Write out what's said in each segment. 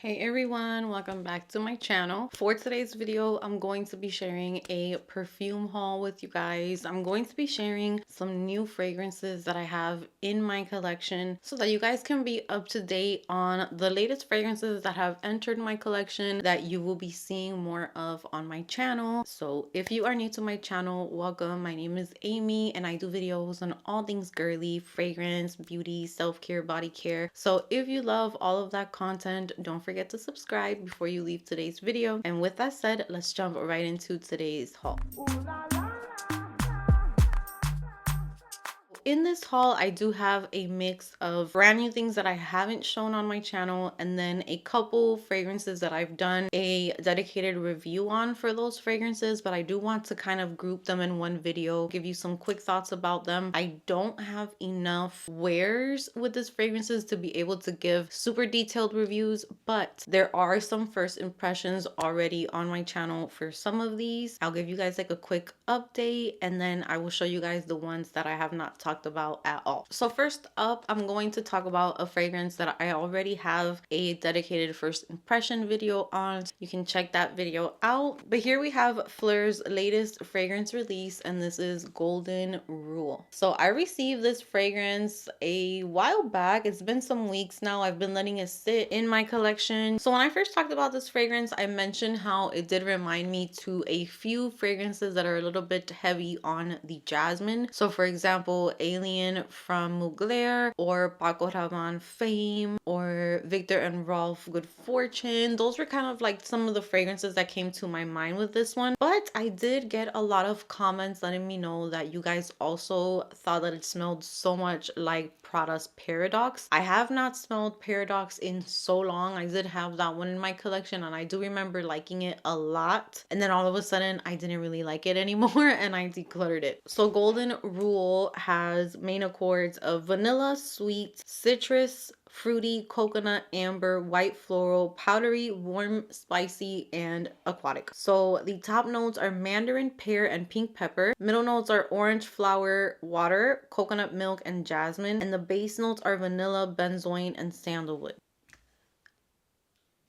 Hey everyone, welcome back to my channel. For today's video, I'm going to be sharing a perfume haul with you guys. I'm going to be sharing some new fragrances that I have in my collection so that you guys can be up to date on the latest fragrances that have entered my collection that you will be seeing more of on my channel. So if you are new to my channel, welcome. My name is Amy and I do videos on all things girly, fragrance, beauty, self-care, body care. So if you love all of that content, don't forget to subscribe before you leave today's video. And with that said, let's jump right into today's haul. In this haul, I do have a mix of brand new things that I haven't shown on my channel and then a couple fragrances that I've done a dedicated review on for those fragrances, but I do want to kind of group them in one video, give you some quick thoughts about them. I don't have enough wears with these fragrances to be able to give super detailed reviews, but there are some first impressions already on my channel for some of these. I'll give you guys like a quick update and then I will show you guys the ones that I have not talked about at all. So first up, I'm going to talk about a fragrance that I already have a dedicated first impression video on. You can check that video out. But here we have Fleur's latest fragrance release, and this is Golden Rule. So I received this fragrance a while back. It's been some weeks now. I've been letting it sit in my collection. So when I first talked about this fragrance, I mentioned how it did remind me to a few fragrances that are a little bit heavy on the jasmine. So for example, Alien from Mugler, or Paco Rabanne Fame, or Victor and Rolf Good Fortune. Those were kind of like some of the fragrances that came to my mind with this one. But I did get a lot of comments letting me know that you guys also thought that it smelled so much like Prada's Paradox. I have not smelled Paradox in so long. I did have that one in my collection and I do remember liking it a lot. And then all of a sudden I didn't really like it anymore and I decluttered it. So Golden Rule has main accords of vanilla, sweet, citrus, fruity, coconut, amber, white floral, powdery, warm, spicy, and aquatic. So the top notes are mandarin, pear, and pink pepper. Middle notes are orange flower, water, coconut milk, and jasmine. And the base notes are vanilla, benzoin, and sandalwood.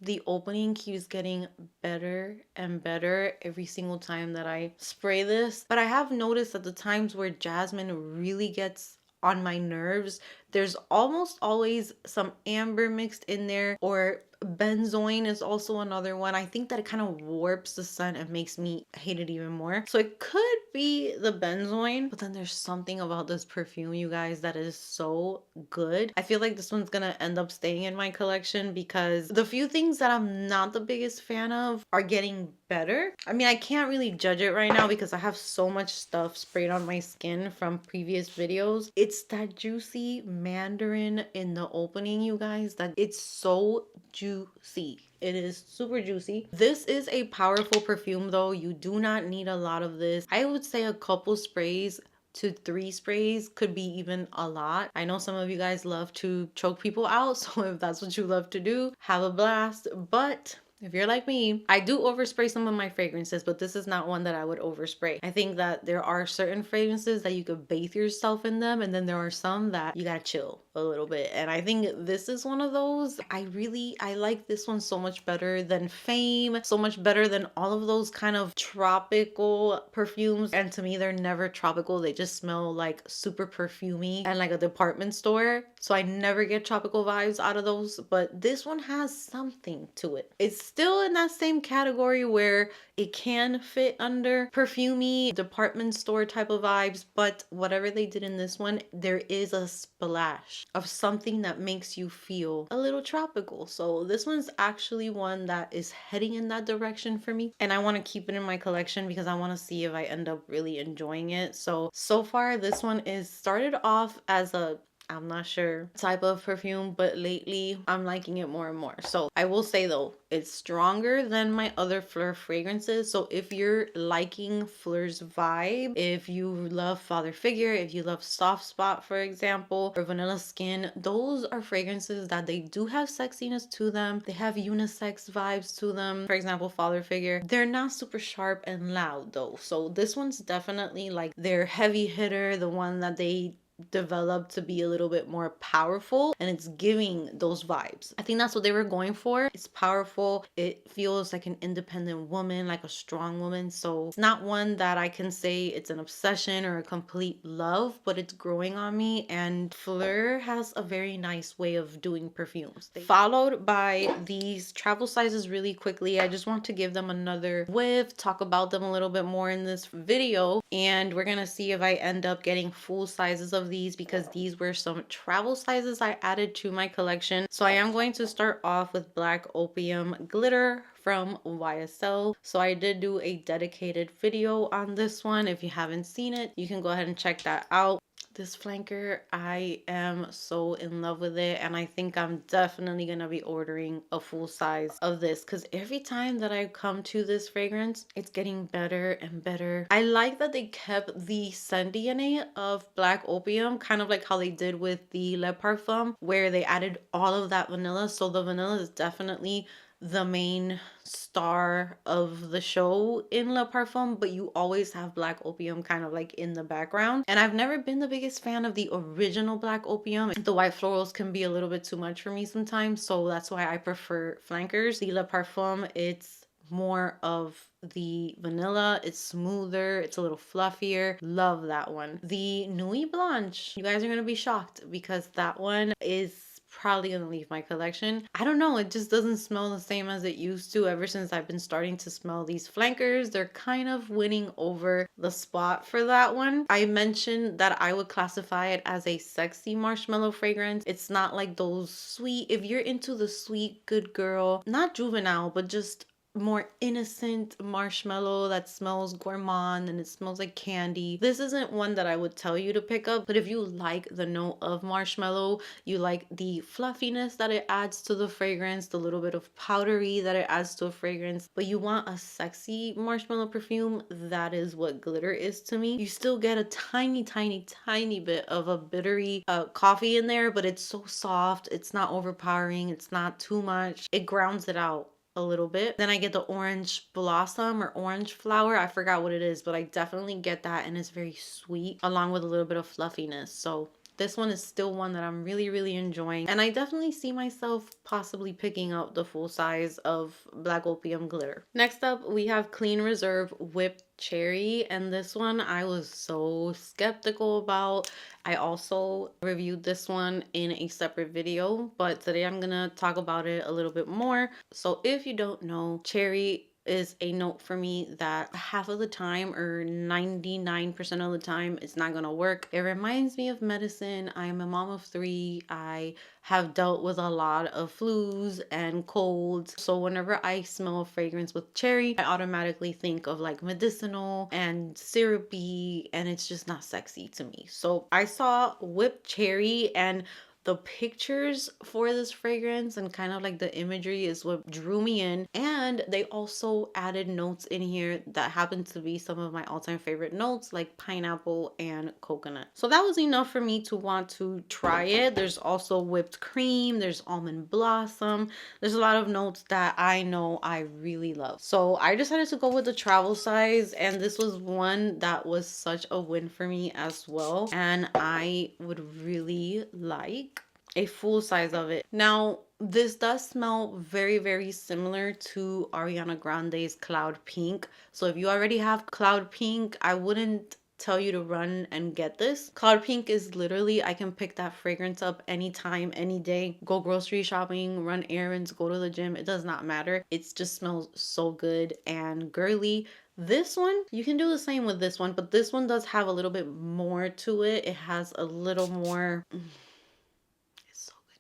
The opening keeps getting better and better every single time that I spray this. But I have noticed that the times where jasmine really gets on my nerves, there's almost always some amber mixed in there, or benzoin is also another one. I think that it kind of warps the scent and makes me hate it even more. So it could be the benzoin, but then there's something about this perfume, you guys, that is so good. I feel like this one's gonna end up staying in my collection because the few things that I'm not the biggest fan of are getting better. I mean, I can't really judge it right now because I have so much stuff sprayed on my skin from previous videos. It's that juicy mandarin in the opening, you guys, that it's so juicy. It is super juicy. This is a powerful perfume though. You do not need a lot of this. I would say a couple sprays to 3 sprays could be even a lot. I know some of you guys love to choke people out, so if that's what you love to do, have a blast. But if you're like me, I do overspray some of my fragrances, but this is not one that I would overspray. I think that there are certain fragrances that you could bathe yourself in them, and then there are some that you gotta chill a little bit. And I think this is one of those. I like this one so much better than Fame, so much better than all of those kind of tropical perfumes. And to me, they're never tropical. They just smell like super perfumey and like a department store. So I never get tropical vibes out of those, but this one has something to it. It's still in that same category where it can fit under perfumey department store type of vibes, but whatever they did in this one, there is a splash of something that makes you feel a little tropical. So this one's actually one that is heading in that direction for me, and I want to keep it in my collection because I want to see if I end up really enjoying it. So far this one is started off as a I'm not sure type of perfume, but lately I'm liking it more and more. So I will say though, it's stronger than my other Fleur fragrances. So if you're liking Fleur's vibe, if you love Father Figure, if you love Soft Spot, for example, or Vanilla Skin, those are fragrances that they do have sexiness to them. They have unisex vibes to them. For example, Father Figure, they're not super sharp and loud though. So this one's definitely like their heavy hitter, the one that they developed to be a little bit more powerful, and it's giving those vibes. I think that's what they were going for. It's powerful. It feels like an independent woman, like a strong woman. So it's not one that I can say it's an obsession or a complete love, but it's growing on me. And Fleur has a very nice way of doing perfumes. Followed by these travel sizes really quickly. I just want to give them another whiff, talk about them a little bit more in this video, and we're gonna see if I end up getting full sizes of these, because these were some travel sizes I added to my collection. So I am going to start off with Black Opium Glitter from YSL. So I did do a dedicated video on this one. If you haven't seen it, you can go ahead and check that out. This flanker, I am so in love with it, and I think I'm definitely gonna be ordering a full size of this, because every time that I come to this fragrance, it's getting better and better. I like that they kept the scent DNA of Black Opium, kind of like how they did with the Le Parfum, where they added all of that vanilla. So the vanilla is definitely the main star of the show in Le Parfum, but you always have Black Opium kind of like in the background. And I've never been the biggest fan of the original Black Opium. The white florals can be a little bit too much for me sometimes, so that's why I prefer flankers. The Le Parfum, it's more of the vanilla. It's smoother, it's a little fluffier. Love that one. The Nuit Blanche, you guys are gonna be shocked, because that one is probably gonna leave my collection. I don't know, it just doesn't smell the same as it used to ever since I've been starting to smell these flankers. They're kind of winning over the spot for that one. I mentioned that I would classify it as a sexy marshmallow fragrance. It's not like those sweet, if you're into the sweet good girl, not juvenile, but just more innocent marshmallow that smells gourmand and it smells like candy. This isn't one that I would tell you to pick up, but if you like the note of marshmallow, you like the fluffiness that it adds to the fragrance, the little bit of powdery that it adds to a fragrance, but you want a sexy marshmallow perfume, that is what glitter is to me. You still get a tiny, tiny, tiny bit of a bittery coffee in there, but it's so soft. It's not overpowering. It's not too much. It grounds it out a little bit. Then I get the orange blossom or orange flower. I forgot what it is, but I definitely get that, and it's very sweet along with a little bit of fluffiness. So this one is still one that I'm really, really enjoying. And I definitely see myself possibly picking up the full size of Black Opium Glitter. Next up, we have Clean Reserve Whipped Cherry. And this one I was so skeptical about. I also reviewed this one in a separate video, but today I'm gonna talk about it a little bit more. So if you don't know, cherry is a note for me that half of the time, or 99% of the time, it's not gonna work. It reminds me of medicine. I am a mom of 3. I have dealt with a lot of flus and colds. So whenever I smell a fragrance with cherry, I automatically think of like medicinal and syrupy, and it's just not sexy to me. So I saw whipped cherry, and the pictures for this fragrance and kind of like the imagery is what drew me in. And they also added notes in here that happen to be some of my all-time favorite notes, like pineapple and coconut. So that was enough for me to want to try it. There's also whipped cream, there's almond blossom. There's a lot of notes that I know I really love. So I decided to go with the travel size, and this was one that was such a win for me as well. And I would really like a full size of it. Now, this does smell very, very similar to Ariana Grande's Cloud Pink. So if you already have Cloud Pink, I wouldn't tell you to run and get this. Cloud Pink is literally, I can pick that fragrance up anytime, any day, go grocery shopping, run errands, go to the gym. It does not matter. It just smells so good and girly. This one, you can do the same with this one, but this one does have a little bit more to it. It has a little more...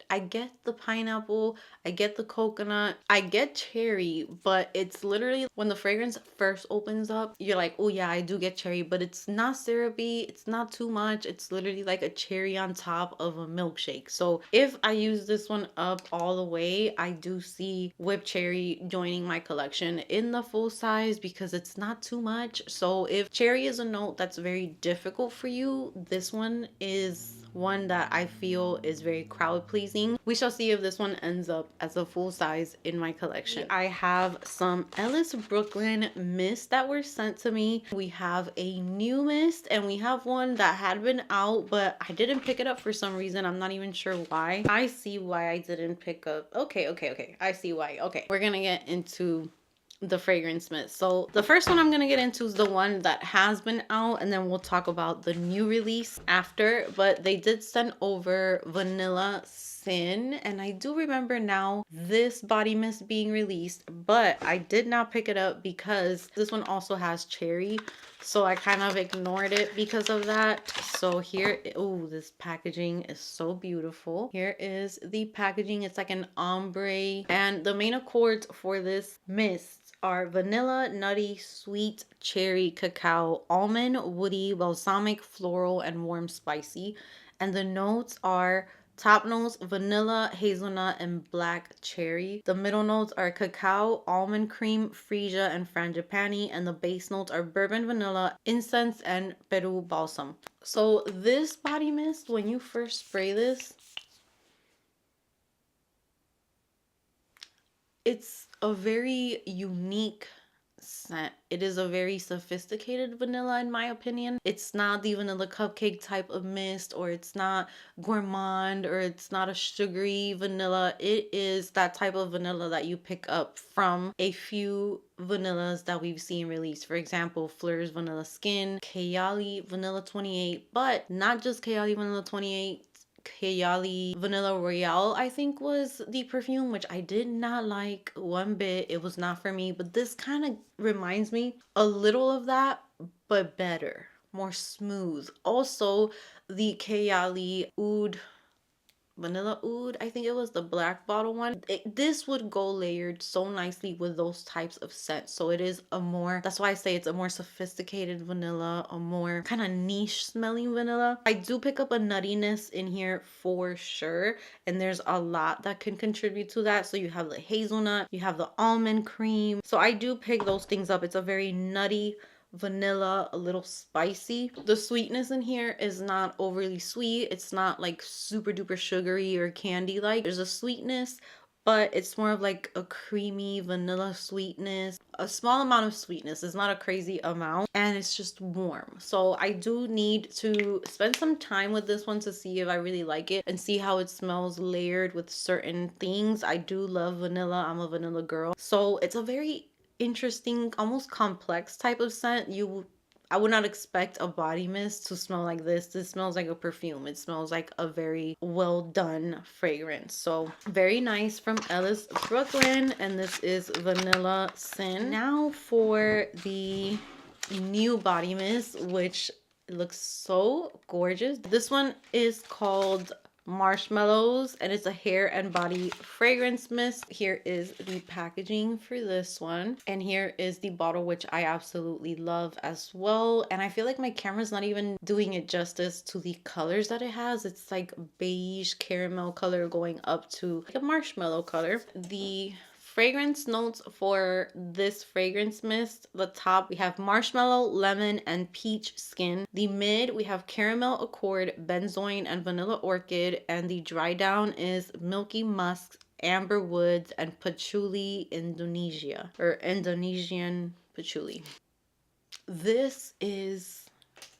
I get the pineapple, I get the coconut, I get cherry, but it's literally when the fragrance first opens up, you're like, oh yeah, I do get cherry, but it's not syrupy, it's not too much. It's literally like a cherry on top of a milkshake. So if I use this one up all the way, I do see whipped cherry joining my collection in the full size because it's not too much. So if cherry is a note that's very difficult for you, this one is one that I feel is very crowd pleasing. We shall see if this one ends up as a full size in my collection. I have some Ellis Brooklyn mists that were sent to me. We have a new mist and we have one that had been out, but I didn't pick it up for some reason. I'm not even sure why. I see why I didn't pick up. Okay. I see why. Okay, we're gonna get into the fragrance mist. So the first one I'm gonna get into is the one that has been out, and then we'll talk about the new release after. But they did send over Vanilla Sin, and I do remember now this body mist being released, but I did not pick it up because this one also has cherry, so I kind of ignored it because of that. So here, oh, this packaging is so beautiful. Here is the packaging. It's like an ombre, and the main accords for this mist are vanilla, nutty, sweet, cherry, cacao, almond, woody, balsamic, floral, and warm spicy. And the notes are top notes vanilla, hazelnut, and black cherry. The middle notes are cacao, almond cream, freesia, and frangipani. And the base notes are bourbon vanilla, incense, and Peru balsam. So this body mist, when you first spray this, it's a very unique scent. It is a very sophisticated vanilla in my opinion. It's not the vanilla cupcake type of mist, or it's not gourmand, or it's not a sugary vanilla. It is that type of vanilla that you pick up from a few vanillas that we've seen released. For example, Fleur's Vanilla Skin, Kayali Vanilla 28, but not just Kayali Vanilla 28. Kayali Vanilla Royale, I think, was the perfume, which I did not like one bit. It was not for me, but this kind of reminds me a little of that, but better, more smooth. Also, the Kayali Oud Vanilla Oud, I think it was the black bottle one. This would go layered so nicely with those types of scents. So it is a more, that's why I say it's a more sophisticated vanilla, a more kind of niche smelling vanilla. I do pick up a nuttiness in here for sure, and there's a lot that can contribute to that. So you have the hazelnut, you have the almond cream. So I do pick those things up. It's a very nutty vanilla, a little spicy. The sweetness in here is not overly sweet. It's not like super duper sugary or candy like. There's a sweetness, but it's more of like a creamy vanilla sweetness. A small amount of sweetness. It's not a crazy amount, and it's just warm. So I do need to spend some time with this one to see if I really like it and see how it smells layered with certain things. I do love vanilla. I'm a vanilla girl. So it's a very interesting, almost complex type of scent. I would not expect a body mist to smell like this. This smells like a perfume. It smells like a very well done fragrance. So very nice from Ellis Brooklyn, and this is Vanilla Sin. Now for the new body mist, which looks so gorgeous. This one is called Marshmallows, and it's a hair and body fragrance mist. Here is the packaging for this one, and here is the bottle, which I absolutely love as well. And I feel like my camera's not even doing it justice to the colors that it has. It's like beige caramel color going up to like a marshmallow color. The fragrance notes for this fragrance mist: the top we have marshmallow, lemon, and peach skin. The mid we have caramel accord, benzoin, and vanilla orchid. And the dry down is milky musk, amber woods, and patchouli Indonesia, or Indonesian patchouli. This is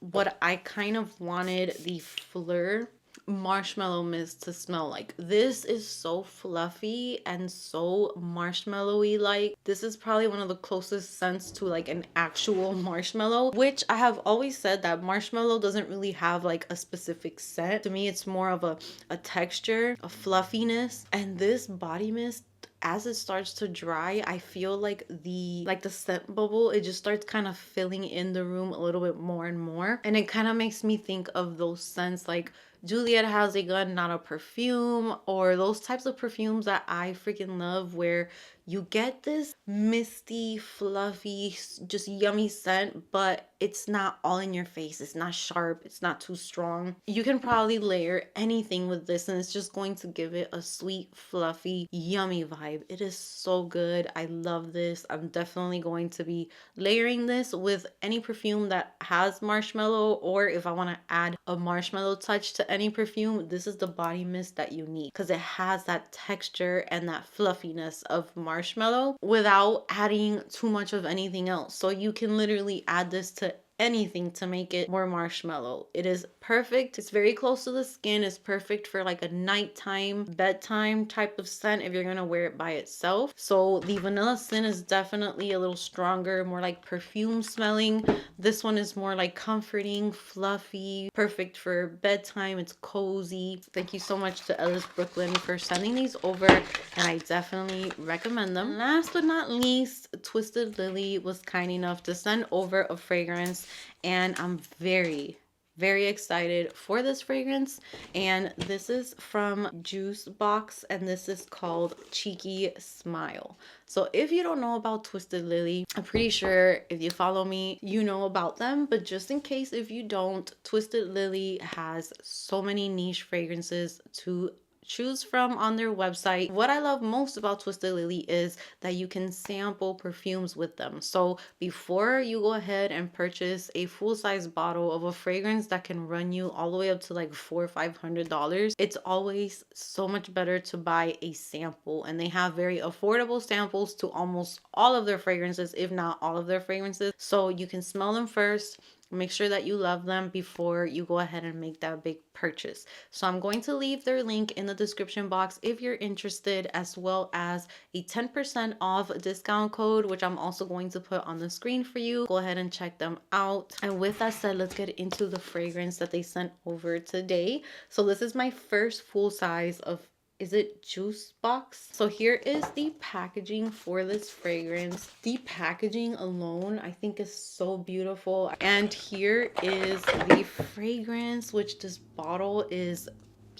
what I kind of wanted the Fleur marshmallow mist to smell like. This is so fluffy and so marshmallowy like. This is probably one of the closest scents to like an actual marshmallow, which I have always said that marshmallow doesn't really have like a specific scent. To me, it's more of a texture, a fluffiness. And this body mist, as it starts to dry, I feel like the scent bubble, it just starts kind of filling in the room a little bit more and more, and it kind of makes me think of those scents like Juliet Has a Gun, Not a Perfume, or those types of perfumes that I freaking love, where you get this misty, fluffy, just yummy scent, but it's not all in your face. It's not sharp. It's not too strong. You can probably layer anything with this, and it's just going to give it a sweet, fluffy, yummy vibe. It is so good. I love this. I'm definitely going to be layering this with any perfume that has marshmallow, or if I want to add a marshmallow touch to to any perfume, this is the body mist that you need because it has that texture and that fluffiness of marshmallow without adding too much of anything else. So you can literally add this to anything to make it more marshmallow. It is perfect. It's very close to the skin. It's perfect for like a nighttime, bedtime type of scent if you're gonna wear it by itself. So the vanilla scent is definitely a little stronger, more like perfume smelling. This one is more like comforting, fluffy, perfect for bedtime. It's cozy. Thank you so much to Ellis Brooklyn for sending these over, and I definitely recommend them. Last but not least, Twisted Lily was kind enough to send over a fragrance, and I'm very excited for this fragrance. And this is from Juice Box, and this is called Cheeky Smile. So if you don't know about Twisted Lily, I'm pretty sure if you follow me, you know about them. But just in case if you don't, Twisted Lily has so many niche fragrances to choose from on their website. What I love most about Twisted Lily is that you can sample perfumes with them. So before you go ahead and purchase a full-size bottle of a fragrance that can run you all the way up to like $400 or $500, it's always so much better to buy a sample. And they have very affordable samples to almost all of their fragrances, if not all of their fragrances. So you can smell them first. Make sure that you love them before you go ahead and make that big purchase. So I'm going to leave their link in the description box if you're interested, as well as a 10% off discount code, which I'm also going to put on the screen for you. Go ahead and check them out. And with that said, let's get into the fragrance that they sent over today. So this is my first full size of, is it Juice Box? So here is the packaging for this fragrance. The packaging alone I think is so beautiful. And here is the fragrance, which this bottle is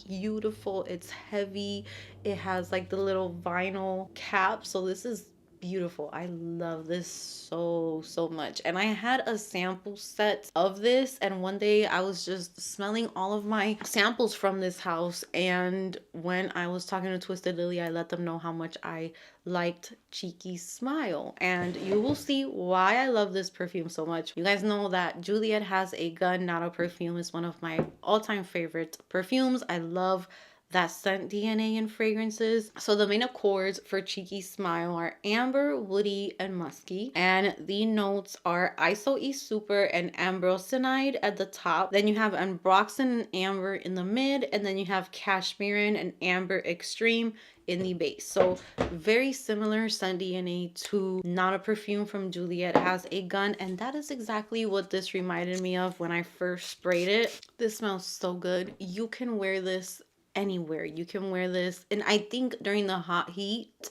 beautiful. It's heavy. It has like the little vinyl cap. So this is beautiful. I love this so much. And I had a sample set of this, and one day I was just smelling all of my samples from this house, and when I was talking to Twisted Lily, I let them know how much I liked Cheeky Smile, and you will see why I love this perfume so much. You guys know that Juliet Has a Gun, Not a Perfume is one of my all-time favorite perfumes. I love that scent DNA in fragrances. So the main accords for Cheeky Smile are amber, woody, and musky. And the notes are Iso E Super and Ambrosinide at the top. Then you have Ambroxan and Amber in the mid. And then you have Cashmeran and Amber Extreme in the base. So very similar scent DNA to Not a Perfume from Juliet Has a Gun. And that is exactly what this reminded me of when I first sprayed it. This smells so good. You can wear this anywhere. You can wear this, and I think during the hot heat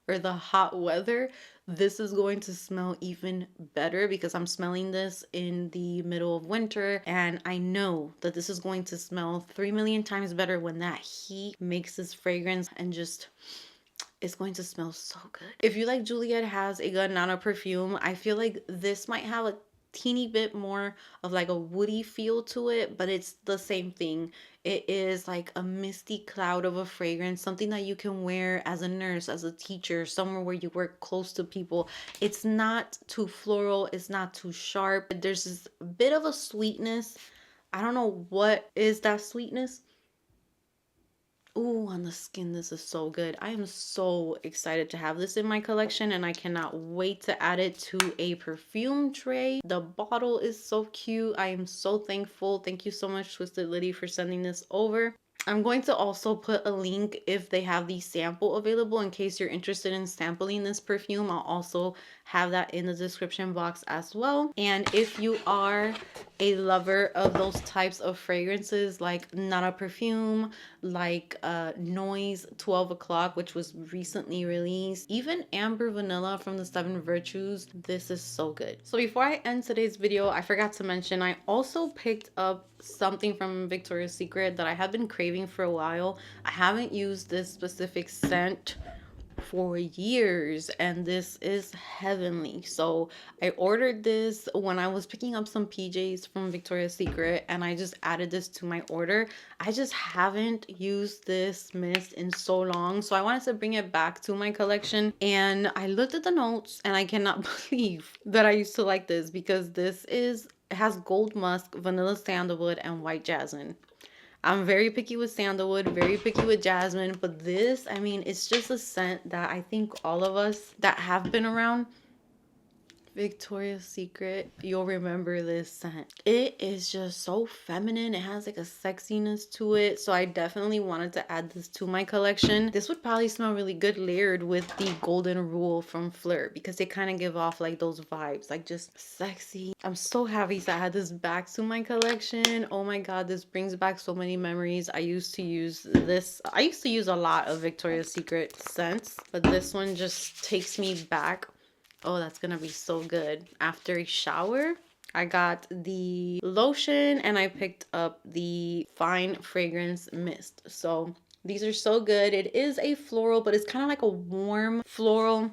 or the hot weather, this is going to smell even better because I'm smelling this in the middle of winter, and I know that this is going to smell 3 million times better when that heat makes this fragrance, and just it's going to smell so good. If you like Juliet Has a Gun, Not a Perfume, I feel like this might have a teeny bit more of like a woody feel to it, but it's the same thing. It is like a misty cloud of a fragrance, something that you can wear as a nurse, as a teacher, somewhere where you work close to people. It's not too floral, it's not too sharp. There's this bit of a sweetness. I don't know what is that sweetness. Ooh, on the skin, this is so good. I am so excited to have this in my collection, and I cannot wait to add it to a perfume tray. The bottle is so cute. I am so thankful. Thank you so much, Twisted Lily, for sending this over. I'm going to also put a link if they have the sample available in case you're interested in sampling this perfume. I'll also have that in the description box as well. And if you are a lover of those types of fragrances, like Not a Perfume, like Noise 12 O'Clock, which was recently released, even Amber Vanilla from the 7 Virtues, this is so good. So before I end today's video, I forgot to mention I also picked up something from Victoria's Secret that I have been craving for a while. I haven't used this specific scent for years, and this is heavenly. So I ordered this when I was picking up some PJs from Victoria's Secret, and I just added this to my order. I just haven't used this mist in so long, so I wanted to bring it back to my collection. And I looked at the notes, and I cannot believe that I used to like this, because this is, it has gold musk, vanilla sandalwood, and white jasmine. I'm very picky with sandalwood, very picky with jasmine, but this, I mean, it's just a scent that I think all of us that have been around Victoria's Secret, you'll remember this scent. It is just so feminine. It has like a sexiness to it. So I definitely wanted to add this to my collection. This would probably smell really good layered with the Golden Rule from Flirt because they kind of give off like those vibes, like just sexy. I'm so happy to add this back to my collection. Oh my God, this brings back so many memories. I used to use this. I used to use a lot of Victoria's Secret scents, but this one just takes me back. Oh, that's gonna be so good. After a shower, I got the lotion and I picked up the fine fragrance mist. So these are so good. It is a floral, but it's kind of like a warm floral.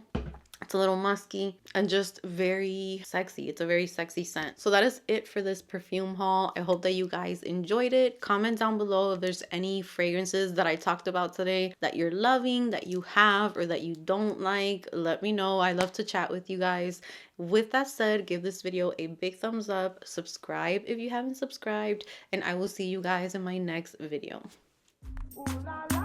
It's a little musky and just very sexy. It's a very sexy scent. So that is it for this perfume haul. I hope that you guys enjoyed it. Comment down below if there's any fragrances that I talked about today that you're loving, that you have, or that you don't like. Let me know. I love to chat with you guys. With that said, give this video a big thumbs up. Subscribe if you haven't subscribed. And I will see you guys in my next video. Ooh, la, la.